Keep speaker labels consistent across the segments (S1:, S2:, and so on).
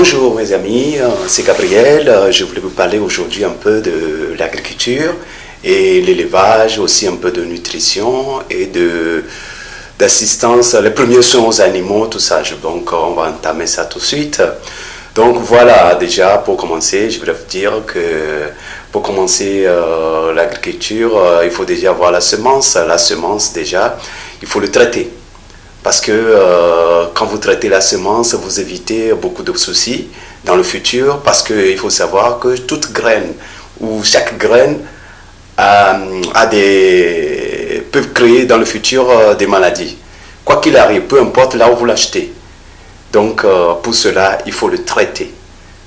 S1: Bonjour mes amis, c'est Gabriel. Je voulais vous parler aujourd'hui un peu de l'agriculture et l'élevage, aussi un peu de nutrition et d'assistance, les premiers soins aux animaux, tout ça. Donc on va entamer ça tout de suite. Donc voilà, déjà pour commencer, je voudrais vous dire que pour commencer l'agriculture, il faut déjà avoir la semence. La semence déjà, il faut le traiter. Parce que quand vous traitez la semence, vous évitez beaucoup de soucis dans le futur. Parce qu'il faut savoir que toute graine ou chaque graine peut créer dans le futur des maladies. Quoi qu'il arrive, peu importe là où vous l'achetez. Donc pour cela, il faut le traiter.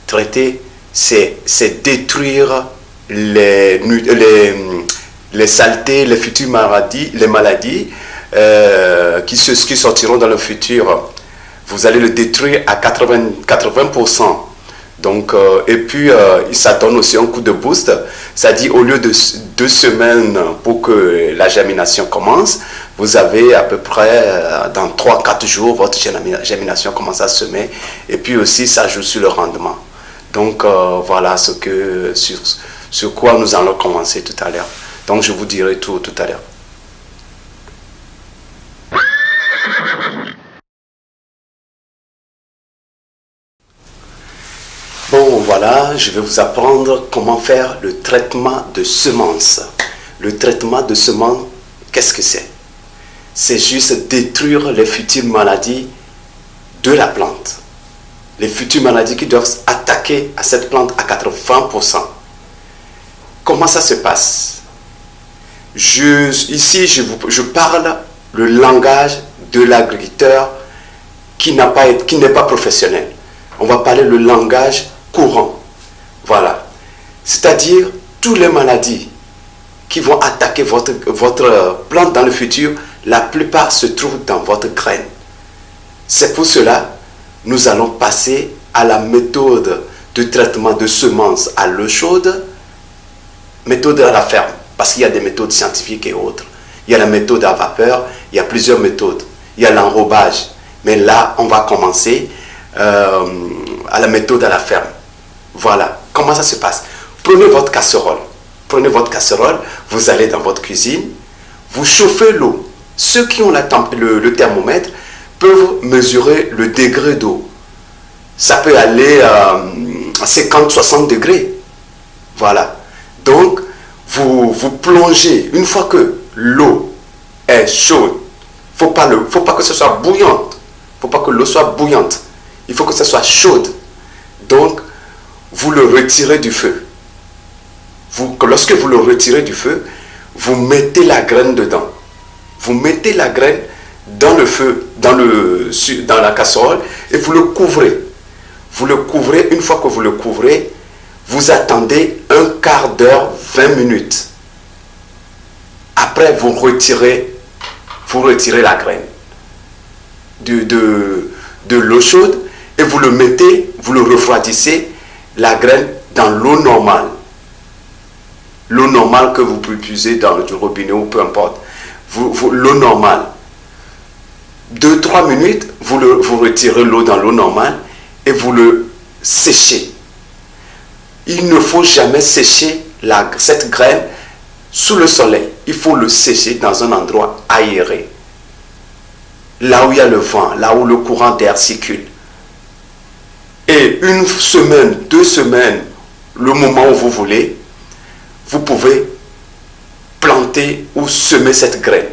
S1: Traiter, c'est détruire les saletés, les futures maladies, qui sortiront dans le futur. Vous allez le détruire à 80%. Donc, et puis, ça donne aussi un coup de boost. Ça dit, au lieu de 2 semaines pour que la germination commence, vous avez à peu près, dans 3-4 jours, votre germination commence à semer. Et puis aussi, ça joue sur le rendement. Donc, voilà sur quoi nous allons commencer tout à l'heure. Donc, je vous dirai tout à l'heure. Bon, voilà, je vais vous apprendre comment faire le traitement de semences. Le traitement de semences, qu'est-ce que c'est? C'est juste détruire les futures maladies de la plante. Les futures maladies qui doivent attaquer à cette plante à 80%. Comment ça se passe? Ici, je parle le langage de l'agriculteur qui n'est pas professionnel. On va parler le langage courant. Voilà. C'est-à-dire, toutes les maladies qui vont attaquer votre plante dans le futur, la plupart se trouvent dans votre graine. C'est pour cela, nous allons passer à la méthode de traitement de semences à l'eau chaude, méthode à la ferme, parce qu'il y a des méthodes scientifiques et autres. Il y a la méthode à vapeur, il y a plusieurs méthodes. Il y a l'enrobage. Mais là, on va commencer à la méthode à la ferme. Voilà. Comment ça se passe? Prenez votre casserole. Vous allez dans votre cuisine. Vous chauffez l'eau. Ceux qui ont le thermomètre peuvent mesurer le degré d'eau. Ça peut aller à 50-60 degrés. Voilà. Donc, vous plongez. Une fois que l'eau est chaude, faut pas que ce soit bouillante. Faut pas que l'eau soit bouillante. Il faut que ce soit chaude. Donc, vous le retirez du feu. Lorsque vous le retirez du feu, vous mettez la graine dedans. Vous mettez la graine dans le feu, dans la casserole, et vous le couvrez. Vous le couvrez. Une fois que vous le couvrez, vous attendez un quart d'heure, 20 minutes. Après, vous retirez la graine de l'eau chaude et vous le refroidissez, la graine, dans l'eau normale. L'eau normale que vous pouvez puiser dans le robinet ou peu importe. L'eau normale. 2-3 minutes, vous retirez l'eau dans l'eau normale et vous le séchez. Il ne faut jamais sécher cette graine sous le soleil. Il faut le sécher dans un endroit aéré. Là où il y a le vent, là où le courant d'air circule. Et 1 semaine, 2 semaines, le moment où vous voulez, vous pouvez planter ou semer cette graine.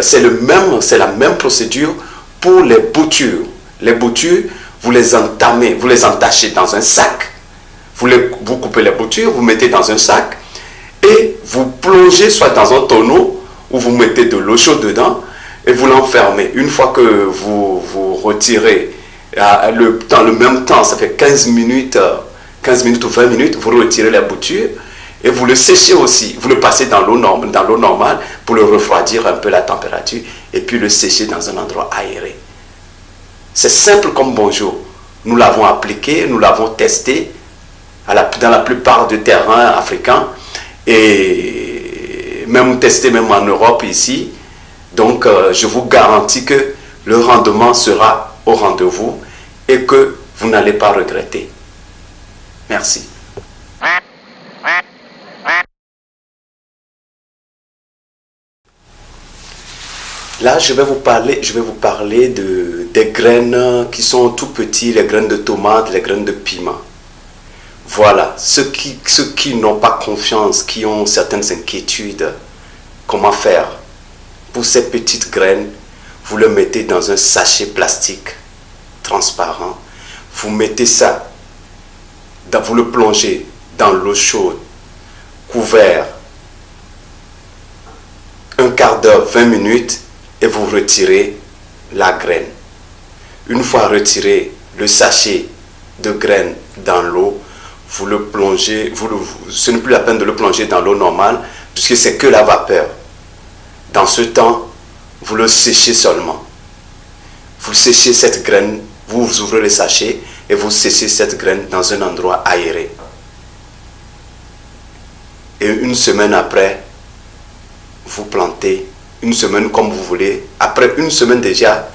S1: C'est la même procédure pour les boutures. Les boutures, vous les entachez dans un sac. Vous coupez les boutures, vous mettez dans un sac et vous plongez soit dans un tonneau où vous mettez de l'eau chaude dedans et vous l'enfermez. Une fois que vous retirez, dans le même temps, ça fait 15 minutes ou 20 minutes, vous retirez la bouture et vous le séchez aussi. Vous le passez dans l'eau normale pour le refroidir un peu la température et puis le sécher dans un endroit aéré. C'est simple comme bonjour. Nous l'avons appliqué, nous l'avons testé dans la plupart des terrains africains et même testé même en Europe ici. Donc je vous garantis que le rendement sera au rendez-vous et que vous n'allez pas regretter. Merci. Là, je vais vous parler des graines qui sont tout petits, les graines de tomates, les graines de piment. Voilà, ceux qui n'ont pas confiance, qui ont certaines inquiétudes, comment faire? Pour ces petites graines, vous le mettez dans un sachet plastique transparent. Vous mettez ça, vous le plongez dans l'eau chaude, couvert, un quart d'heure, 20 minutes, et vous retirez la graine. Une fois retiré le sachet de graines dans l'eau, vous le plongez, ce n'est plus la peine de le plonger dans l'eau normale, puisque c'est que la vapeur. Dans ce temps, vous le séchez seulement. Vous séchez cette graine, vous ouvrez le sachet et vous séchez cette graine dans un endroit aéré. Et une semaine après, vous plantez, une semaine comme vous voulez. Après une semaine déjà,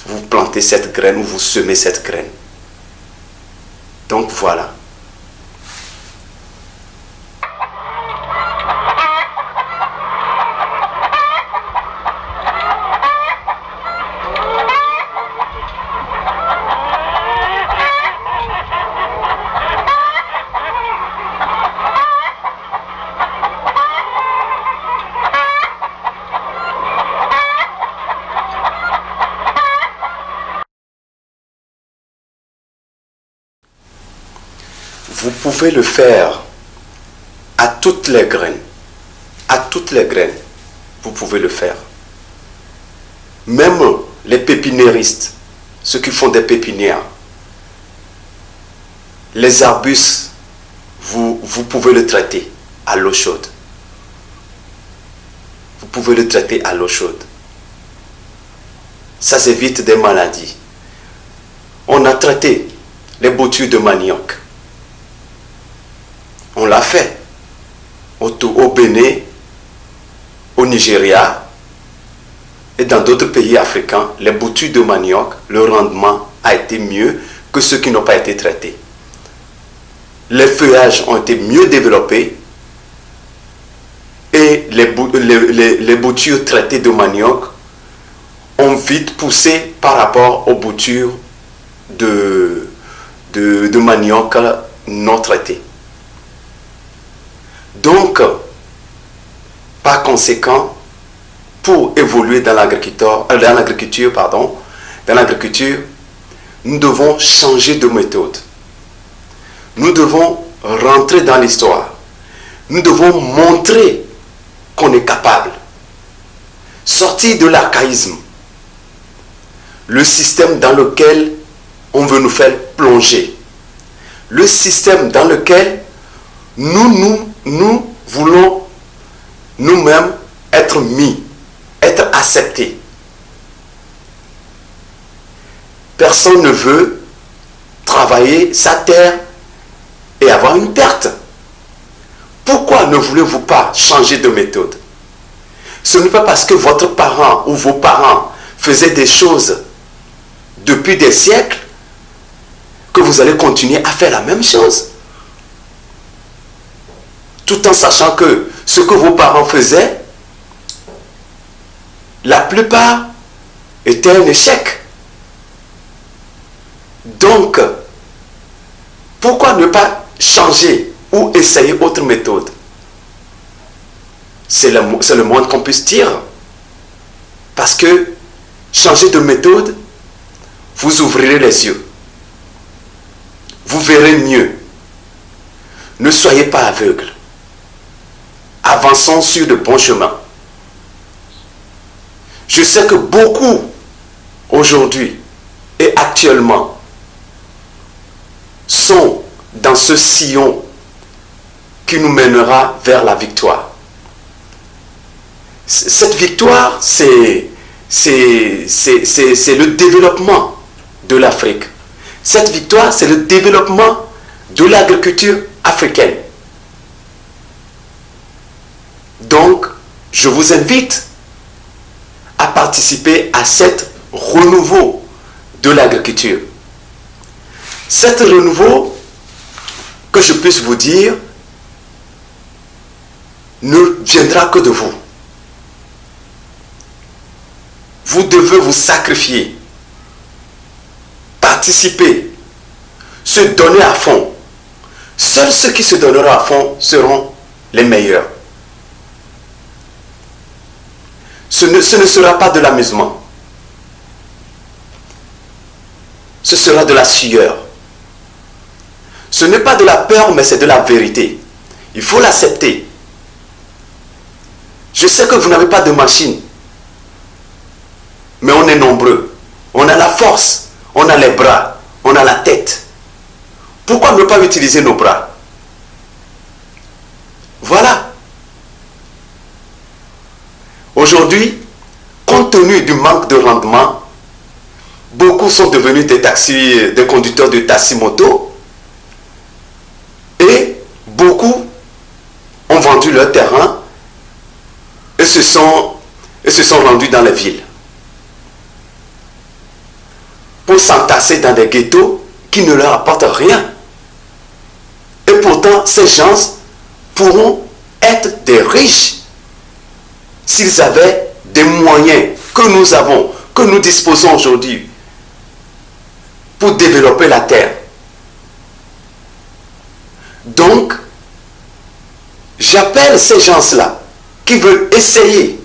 S1: vous plantez cette graine ou vous semez cette graine. Donc voilà. Vous pouvez le faire à toutes les graines. À toutes les graines, vous pouvez le faire. Même les pépiniéristes, ceux qui font des pépinières, les arbustes, vous pouvez le traiter à l'eau chaude. Vous pouvez le traiter à l'eau chaude. Ça évite des maladies. On a traité les boutures de manioc. On l'a fait au Bénin, au Nigeria et dans d'autres pays africains. Les boutures de manioc, le rendement a été mieux que ceux qui n'ont pas été traités. Les feuillages ont été mieux développés et les boutures traitées de manioc ont vite poussé par rapport aux boutures de manioc non traitées. Donc, par conséquent, pour évoluer dans l'agriculture, nous devons changer de méthode. Nous devons rentrer dans l'histoire. Nous devons montrer qu'on est capable. Sortir de l'archaïsme. Le système dans lequel on veut nous faire plonger. Le système dans lequel nous voulons nous-mêmes être mis, être acceptés. Personne ne veut travailler sa terre et avoir une perte. Pourquoi ne voulez-vous pas changer de méthode? Ce n'est pas parce que votre parent ou vos parents faisaient des choses depuis des siècles que vous allez continuer à faire la même chose. Tout en sachant que ce que vos parents faisaient, la plupart était un échec. Donc, pourquoi ne pas changer ou essayer autre méthode? C'est le moins qu'on puisse dire. Parce que changer de méthode, vous ouvrirez les yeux. Vous verrez mieux. Ne soyez pas aveugles. Avançons sur de bons chemins. Je sais que beaucoup, aujourd'hui et actuellement, sont dans ce sillon qui nous mènera vers la victoire. Cette victoire, c'est le développement de l'Afrique. Cette victoire, c'est le développement de l'agriculture africaine. Donc, je vous invite à participer à cet renouveau de l'agriculture. Cet renouveau, que je puisse vous dire, ne viendra que de vous. Vous devez vous sacrifier, participer, se donner à fond. Seuls ceux qui se donneront à fond seront les meilleurs. Ce ne sera pas de l'amusement. Ce sera de la sueur. Ce n'est pas de la peur, mais c'est de la vérité. Il faut l'accepter. Je sais que vous n'avez pas de machine, mais on est nombreux. On a la force, on a les bras, on a la tête. Pourquoi ne pas utiliser nos bras? Voilà. Aujourd'hui, compte tenu du manque de rendement, beaucoup sont devenus des conducteurs de taxi-moto et beaucoup ont vendu leur terrain et se sont rendus dans les villes pour s'entasser dans des ghettos qui ne leur apportent rien. Et pourtant, ces gens pourront être des riches s'ils avaient des moyens que nous avons, que nous disposons aujourd'hui pour développer la terre. Donc, j'appelle ces gens-là qui veulent essayer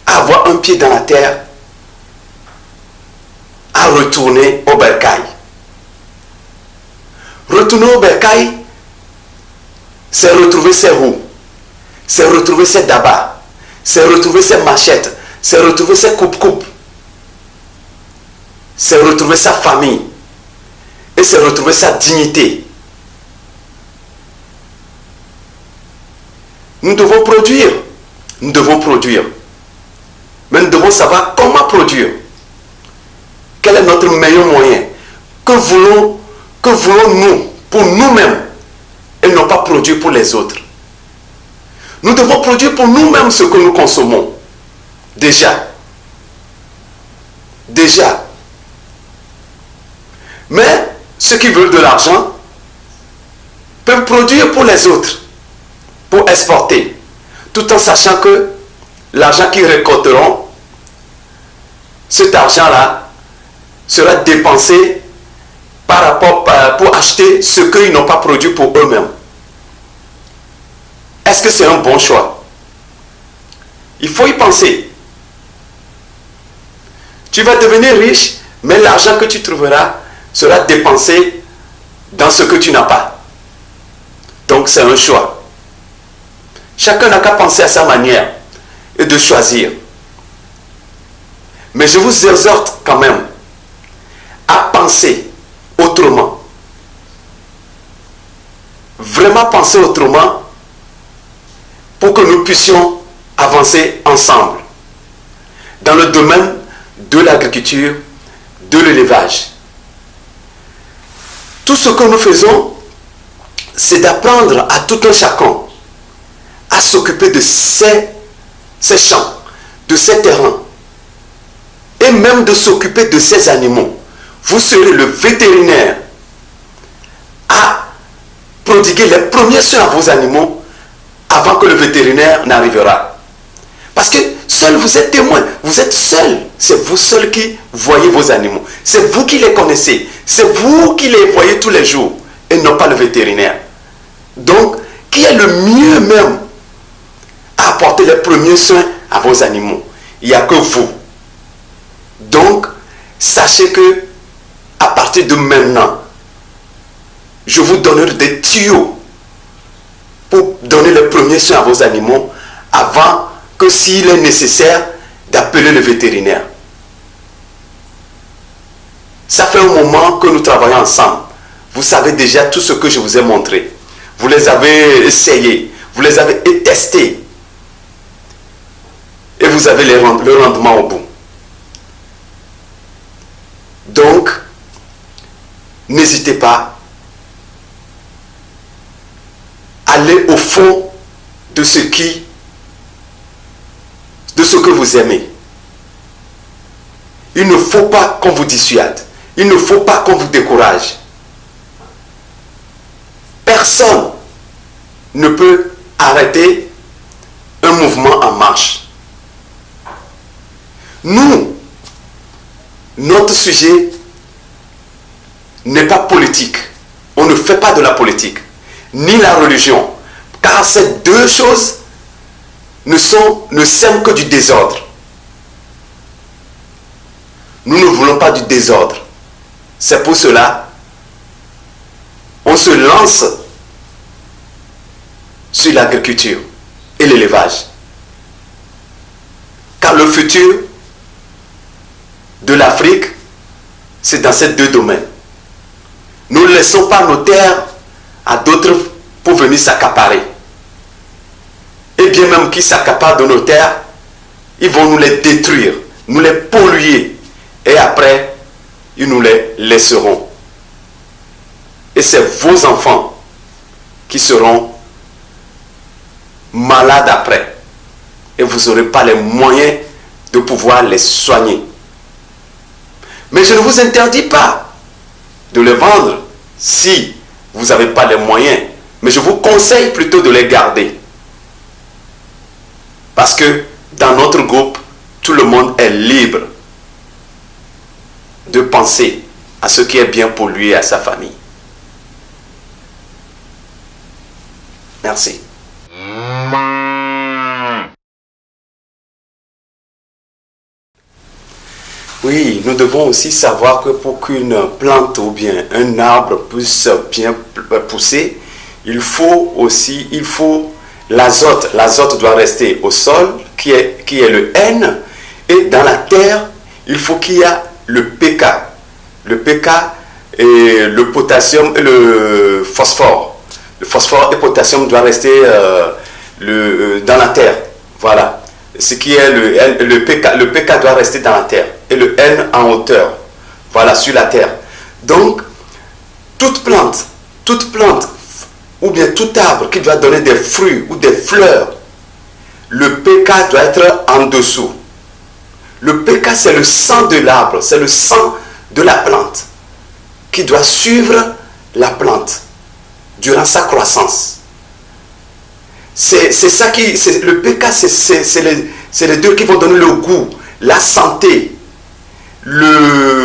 S1: à avoir un pied dans la terre à retourner au bercail. Retourner au bercail, c'est retrouver ses roues, c'est retrouver ses dabas, c'est retrouver ses machettes, c'est retrouver ses coupes-coupes, c'est retrouver sa famille et c'est retrouver sa dignité. Nous devons produire, mais nous devons savoir comment produire. Quel est notre meilleur moyen? Que voulons-nous pour nous-mêmes et non pas produire pour les autres? Nous devons produire pour nous-mêmes ce que nous consommons. Déjà. Mais ceux qui veulent de l'argent peuvent produire pour les autres, pour exporter, tout en sachant que l'argent qu'ils récolteront, cet argent-là, sera dépensé pour acheter ce qu'ils n'ont pas produit pour eux-mêmes. Est-ce que c'est un bon choix? Il faut y penser. Tu vas devenir riche, mais l'argent que tu trouveras sera dépensé dans ce que tu n'as pas. Donc c'est un choix. Chacun n'a qu'à penser à sa manière et de choisir. Mais je vous exhorte quand même à penser autrement. Vraiment penser autrement pour que nous puissions avancer ensemble dans le domaine de l'agriculture, de l'élevage. Tout ce que nous faisons, c'est d'apprendre à tout un chacun à s'occuper de ces champs, de ces terrains, et même de s'occuper de ces animaux. Vous serez le vétérinaire à prodiguer les premiers soins à vos animaux avant que le vétérinaire n'arrivera. Parce que seul vous êtes témoin, vous êtes seul. C'est vous seul qui voyez vos animaux. C'est vous qui les connaissez. C'est vous qui les voyez tous les jours et non pas le vétérinaire. Donc, qui est le mieux même à apporter les premiers soins à vos animaux? Il n'y a que vous. Donc, sachez que à partir de maintenant, je vous donnerai des tuyaux pour donner les premiers soins à vos animaux avant que s'il est nécessaire d'appeler le vétérinaire. Ça fait un moment que nous travaillons ensemble. Vous savez déjà tout ce que je vous ai montré. Vous les avez essayés, vous les avez testés. Et vous avez le rendement au bout. Donc, n'hésitez pas à aller au fond de ce que vous aimez. Il ne faut pas qu'on vous dissuade. il ne faut pas qu'on vous décourage. Personne ne peut arrêter un mouvement en marche. Nous, notre sujet n'est pas politique. On ne fait pas de la politique, ni la religion, car ces deux choses ne sèment que du désordre. Nous ne voulons pas du désordre. C'est pour cela on se lance sur l'agriculture et l'élevage. Car le futur de l'Afrique, c'est dans ces deux domaines. Nous ne laissons pas nos terres à d'autres pour venir s'accaparer. Et bien même qu'ils s'accaparent de nos terres, ils vont nous les détruire, nous les polluer. Et après, ils nous les laisseront. Et c'est vos enfants qui seront malades après. Et vous n'aurez pas les moyens de pouvoir les soigner. Mais je ne vous interdis pas de les vendre si vous n'avez pas les moyens. Mais je vous conseille plutôt de les garder. Parce que dans notre groupe, tout le monde est libre de penser à ce qui est bien pour lui et à sa famille. Merci. Oui, nous devons aussi savoir que pour qu'une plante ou bien un arbre puisse bien pousser, il faut l'azote. L'azote doit rester au sol, qui est le N, et dans la terre, il faut qu'il y ait le PK. Le PK et le potassium et le phosphore. Le phosphore et le potassium doivent rester dans la terre. Voilà. Ce qui est le PK doit rester dans la terre. Et le N en hauteur. Voilà, sur la terre. Donc, toute plante, ou bien tout arbre qui doit donner des fruits ou des fleurs, le PK doit être en dessous. Le PK, c'est le sang de l'arbre, c'est le sang de la plante qui doit suivre la plante durant sa croissance. C'est ça qui... Le PK, c'est les deux qui vont donner le goût, la santé, la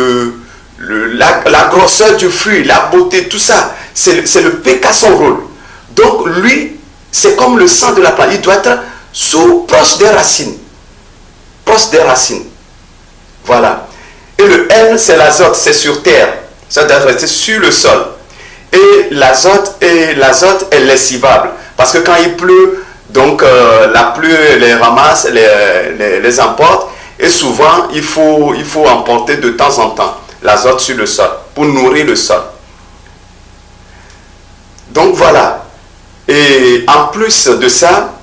S1: grosseur du fruit, la beauté, tout ça. C'est le PK son rôle. Donc lui, c'est comme le sang de la plante. Il doit être proche des racines. Proche des racines. Voilà. Et le N, c'est l'azote, c'est sur terre. Ça doit rester sur le sol. Et l'azote est lessivable. Parce que quand il pleut, donc la pluie les ramasse, les emporte. Et souvent, il faut emporter de temps en temps l'azote sur le sol pour nourrir le sol. Donc voilà. Et en plus de ça,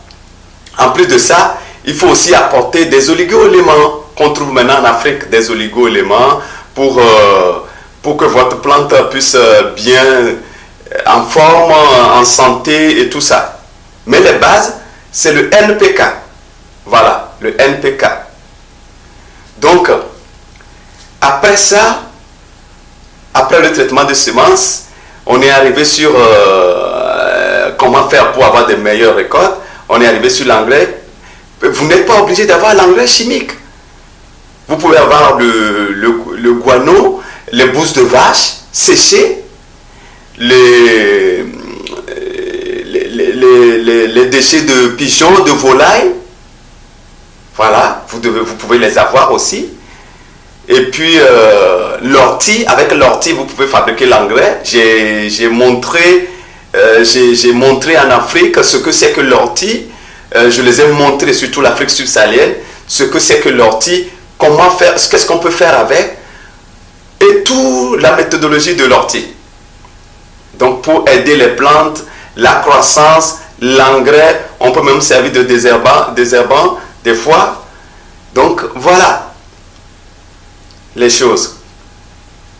S1: il faut aussi apporter des oligo-éléments qu'on trouve maintenant en Afrique, des oligo-éléments pour que votre plante puisse bien en forme, en santé et tout ça. Mais les bases, c'est le NPK. Voilà, le NPK. Donc, après ça, après le traitement de semences, on est arrivé sur comment faire pour avoir de meilleures récoltes. On est arrivé sur l'engrais. Vous n'êtes pas obligé d'avoir l'engrais chimique. Vous pouvez avoir le guano, les bousses de vache séchées, les déchets de pigeons, de volailles. Voilà, vous pouvez les avoir aussi. Et puis l'ortie, avec l'ortie vous pouvez fabriquer l'engrais. J'ai montré en Afrique ce que c'est que l'ortie. Je les ai montré, surtout l'Afrique subsaharienne, ce que c'est que l'ortie, comment faire, qu'est-ce qu'on peut faire avec, et toute la méthodologie de l'ortie. Donc pour aider les plantes, la croissance, l'engrais, on peut même servir de désherbant des fois. Donc voilà les choses.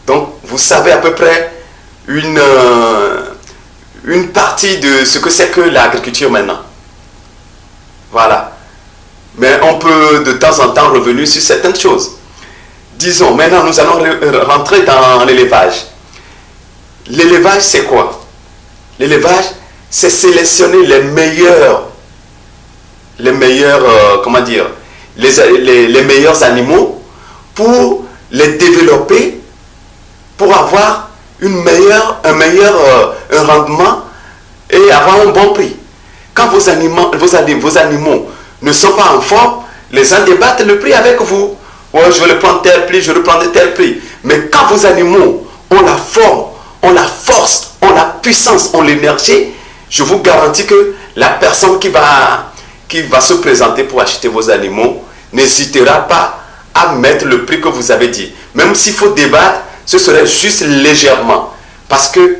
S1: Donc vous savez à peu près une partie de ce que c'est que l'agriculture maintenant. Voilà. Mais on peut de temps en temps revenir sur certaines choses. disons, maintenant nous allons rentrer dans l'élevage. L'élevage, c'est quoi? L'élevage, c'est sélectionner les meilleurs animaux pour les développer, pour avoir un rendement et avoir un bon prix. Quand vos animaux ne sont pas en forme, les gens débattent le prix avec vous. Ouais, je vais le prendre tel prix, je vais le prendre tel prix. Mais quand vos animaux ont la forme, ont la force, ont la puissance, ont l'énergie, je vous garantis que la personne qui va se présenter pour acheter vos animaux n'hésitera pas à mettre le prix que vous avez dit. Même s'il faut débattre, ce serait juste légèrement. Parce que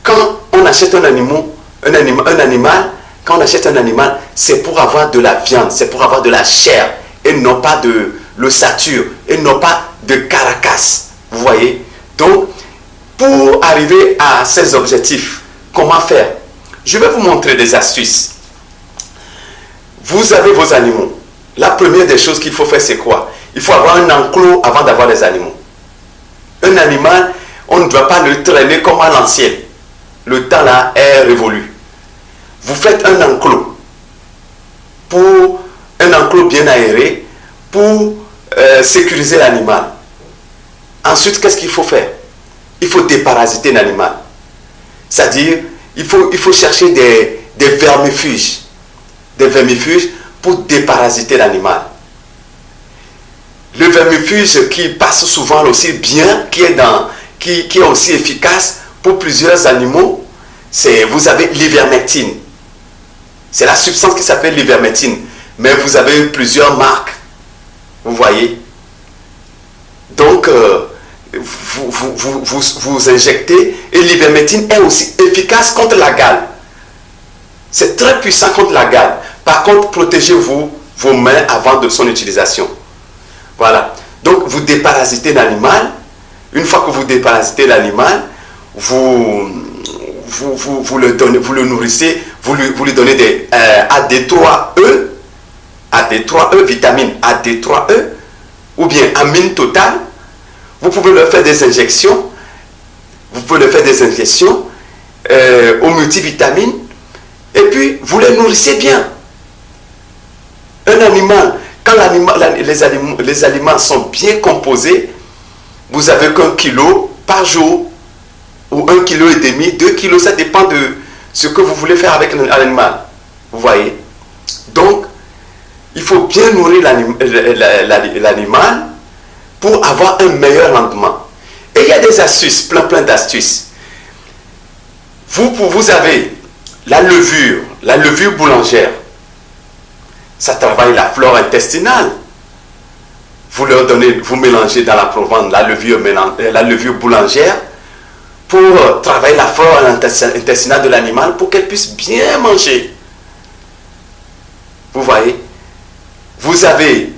S1: quand on achète un animal, quand on achète un animal, c'est pour avoir de la viande, c'est pour avoir de la chair, et non pas de l'ossature, et non pas de carcasse. Vous voyez? Donc, pour arriver à ces objectifs, comment faire? Je vais vous montrer des astuces. Vous avez vos animaux. La première des choses qu'il faut faire, c'est quoi? Il faut avoir un enclos avant d'avoir des animaux. Un animal, on ne doit pas le traîner comme à l'ancienne. Le temps là est révolu. Vous faites un enclos. Un enclos bien aéré pour sécuriser l'animal. Ensuite, qu'est-ce qu'il faut faire? Il faut déparasiter l'animal. C'est-à-dire, il faut chercher des vermifuges. Des vermifuges pour déparasiter l'animal. Le vermifuge qui passe souvent aussi bien, qui est aussi efficace pour plusieurs animaux, vous avez l'ivermectine. C'est la substance qui s'appelle l'ivermectine. Mais vous avez plusieurs marques. Vous voyez? Donc, vous injectez, et l'ivermectine est aussi efficace contre la gale. C'est très puissant contre la gale. Par contre, protégez-vous vos mains avant de son utilisation. Voilà. Donc, vous déparasitez l'animal. Une fois que vous déparasitez l'animal, vous le nourrissez, vous lui donnez des AD3E, vitamine AD3E, ou bien amine totale. Vous pouvez leur faire des injections. Aux multivitamines. Et puis, vous les nourrissez bien. Un animal, quand les aliments sont bien composés, vous avez qu'1 kilo par jour, ou 1,5 kg, 2 kilos, ça dépend de ce que vous voulez faire avec l'animal. Vous voyez? Donc, il faut bien nourrir l'animal pour avoir un meilleur rendement. Et il y a des astuces, plein d'astuces. Vous avez la levure boulangère. Ça travaille la flore intestinale. Vous mélangez dans la provence la levure boulangère pour travailler la flore intestinale de l'animal pour qu'elle puisse bien manger. Vous voyez? Vous avez,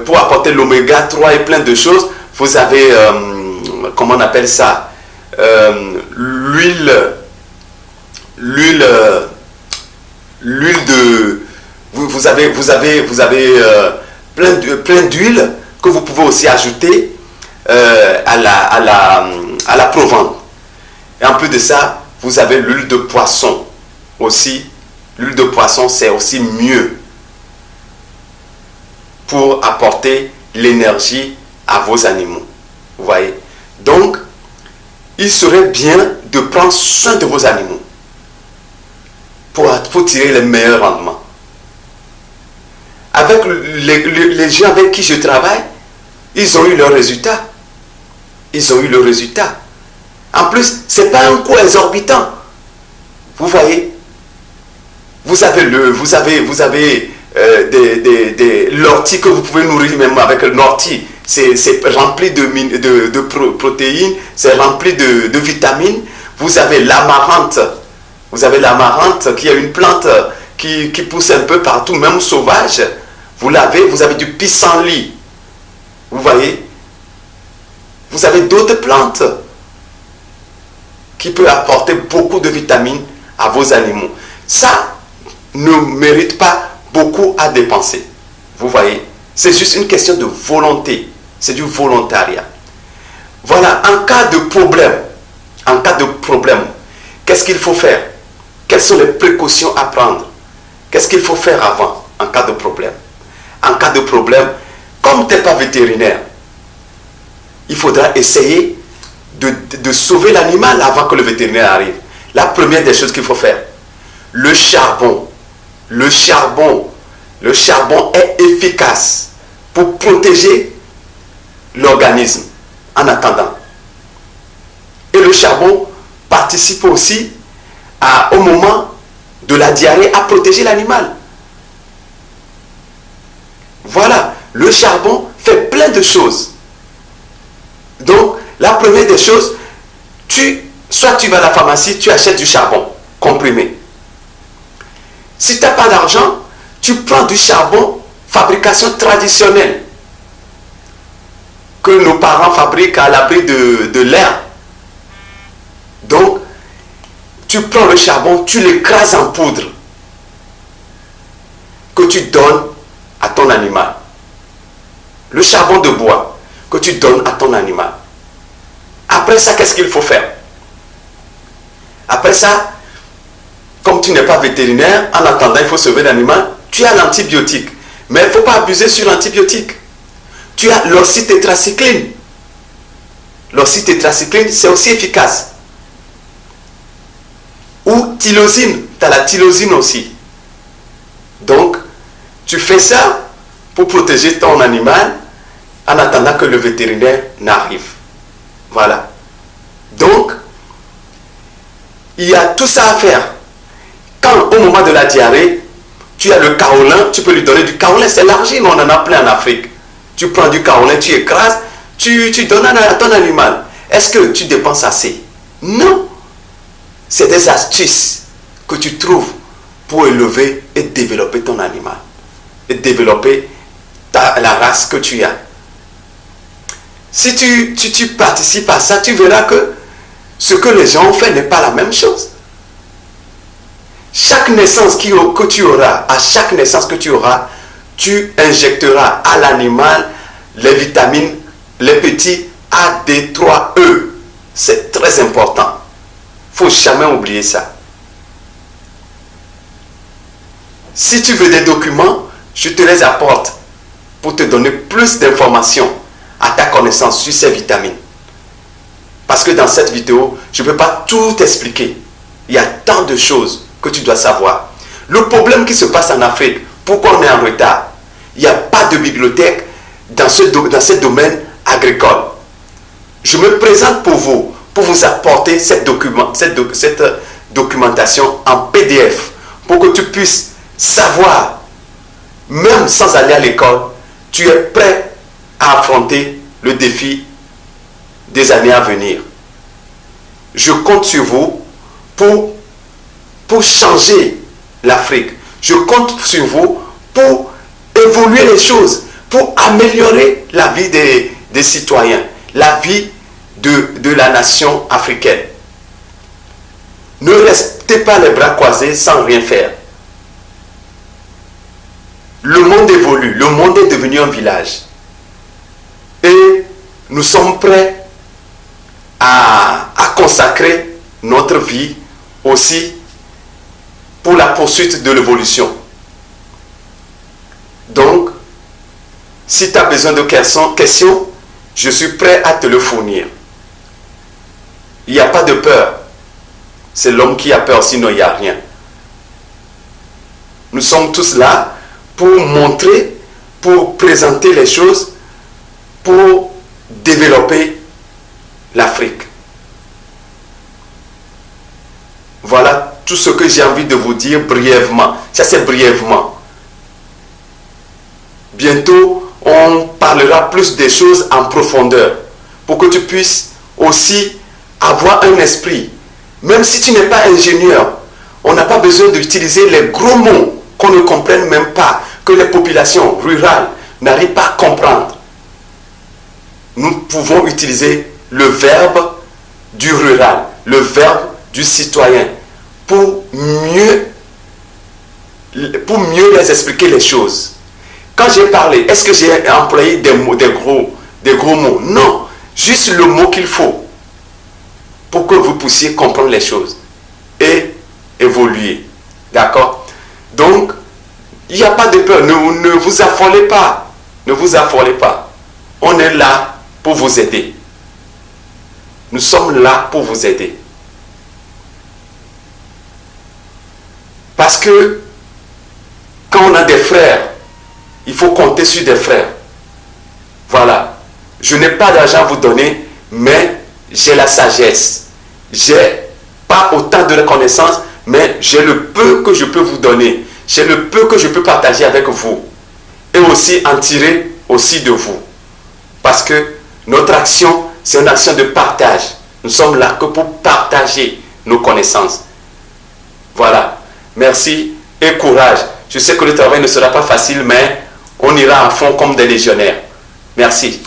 S1: pour apporter l'oméga 3 et plein de choses, vous avez, comment on appelle ça, l'huile de... Vous avez plein d'huile que vous pouvez aussi ajouter à la provence. Et en plus de ça, vous avez l'huile de poisson aussi. L'huile de poisson, c'est aussi mieux pour apporter l'énergie à vos animaux. Vous voyez? Donc, il serait bien de prendre soin de vos animaux pour tirer les meilleurs rendements. Avec les gens avec qui je travaille, ils ont eu leurs résultats. En plus, ce n'est pas un coût exorbitant. Vous voyez? Vous avez des l'ortie que vous pouvez nourrir même avec l'ortie. C'est rempli de protéines, c'est rempli de vitamines. Vous avez l'amarante. Qui est une plante qui pousse un peu partout, même sauvage. Vous avez du pissenlit. Vous voyez? Vous avez d'autres plantes qui peuvent apporter beaucoup de vitamines à vos animaux. Ça ne mérite pas beaucoup à dépenser. Vous voyez? C'est juste une question de volonté. C'est du volontariat. Voilà, en cas de problème, qu'est-ce qu'il faut faire? Quelles sont les précautions à prendre? Qu'est-ce qu'il faut faire avant, en cas de problème? En cas de problème, comme tu n'es pas vétérinaire, il faudra essayer de sauver l'animal avant que le vétérinaire arrive. La première des choses qu'il faut faire, le charbon. Le charbon est efficace pour protéger l'organisme en attendant. Et le charbon participe aussi au moment de la diarrhée à protéger l'animal. Voilà, le charbon fait plein de choses. Donc, la première des choses, soit tu vas à la pharmacie, tu achètes du charbon comprimé. Si tu n'as pas d'argent, tu prends du charbon, fabrication traditionnelle, que nos parents fabriquent à l'abri de l'air. Donc, tu prends le charbon, tu l'écrases en poudre, que tu donnes à ton animal. Le charbon de bois, que tu donnes à ton animal. Après ça, qu'est-ce qu'il faut faire? Après ça, comme tu n'es pas vétérinaire, en attendant, il faut sauver l'animal, tu as l'antibiotique. Mais il ne faut pas abuser sur l'antibiotique. Tu as l'oxytétracycline. L'oxytétracycline, c'est aussi efficace. Ou tylosine, tu as la tylosine aussi. Donc, tu fais ça pour protéger ton animal en attendant que le vétérinaire n'arrive. Voilà. Donc, il y a tout ça à faire. Quand au moment de la diarrhée, tu as le kaolin, tu peux lui donner du kaolin, c'est l'argile, on en a plein en Afrique. Tu prends du kaolin, tu écrases, tu donnes à ton animal. Est-ce que tu dépenses assez? Non. C'est des astuces que tu trouves pour élever et développer ton animal. Et développer la race que tu as. Si tu participes à ça, tu verras que ce que les gens ont fait n'est pas la même chose. Chaque naissance que tu auras, à chaque naissance que tu auras, tu injecteras à l'animal les vitamines, les petits AD3E. C'est très important. Il ne faut jamais oublier ça. Si tu veux des documents, je te les apporte pour te donner plus d'informations à ta connaissance sur ces vitamines. Parce que dans cette vidéo, je ne peux pas tout expliquer. Il y a tant de choses que tu dois savoir. Le problème qui se passe en Afrique, pourquoi on est en retard? Il n'y a pas de bibliothèque dans ce domaine agricole. Je me présente pour vous apporter cette documentation en PDF pour que tu puisses savoir, même sans aller à l'école, tu es prêt à affronter le défi des années à venir. Je compte sur vous pour changer l'Afrique. Je compte sur vous pour évoluer les choses, pour améliorer la vie des citoyens, la vie de la nation africaine. Ne restez pas les bras croisés sans rien faire. Le monde évolue, le monde est devenu un village. Et nous sommes prêts à consacrer notre vie aussi pour la poursuite de l'évolution. Donc, si tu as besoin de questions, je suis prêt à te le fournir. Il n'y a pas de peur. C'est l'homme qui a peur, sinon il n'y a rien. Nous sommes tous là pour montrer, pour présenter les choses, pour développer l'Afrique. Voilà tout ce que j'ai envie de vous dire brièvement. Ça, c'est brièvement. Bientôt, on parlera plus des choses en profondeur pour que tu puisses aussi avoir un esprit. Même si tu n'es pas ingénieur, on n'a pas besoin d'utiliser les gros mots qu'on ne comprenne même pas, que les populations rurales n'arrivent pas à comprendre. Nous pouvons utiliser le verbe du rural, le verbe du citoyen, pour mieux les expliquer les choses. Quand j'ai parlé, est-ce que j'ai employé des mots, des des gros mots. Non, juste le mot qu'il faut pour que vous puissiez comprendre les choses et évoluer. D'accord? Donc, il n'y a pas de peur. Ne vous affolez pas. Ne vous affolez pas. On est là pour vous aider. Nous sommes là pour vous aider. Parce que quand on a des frères, il faut compter sur des frères. Voilà. Je n'ai pas d'argent à vous donner, mais j'ai la sagesse. J'ai pas autant de reconnaissance, mais j'ai le peu que je peux vous donner. J'ai le peu que je peux partager avec vous. Et aussi en tirer aussi de vous. Parce que notre action, c'est une action de partage. Nous sommes là que pour partager nos connaissances. Voilà. Merci et courage. Je sais que le travail ne sera pas facile, mais on ira à fond comme des légionnaires. Merci.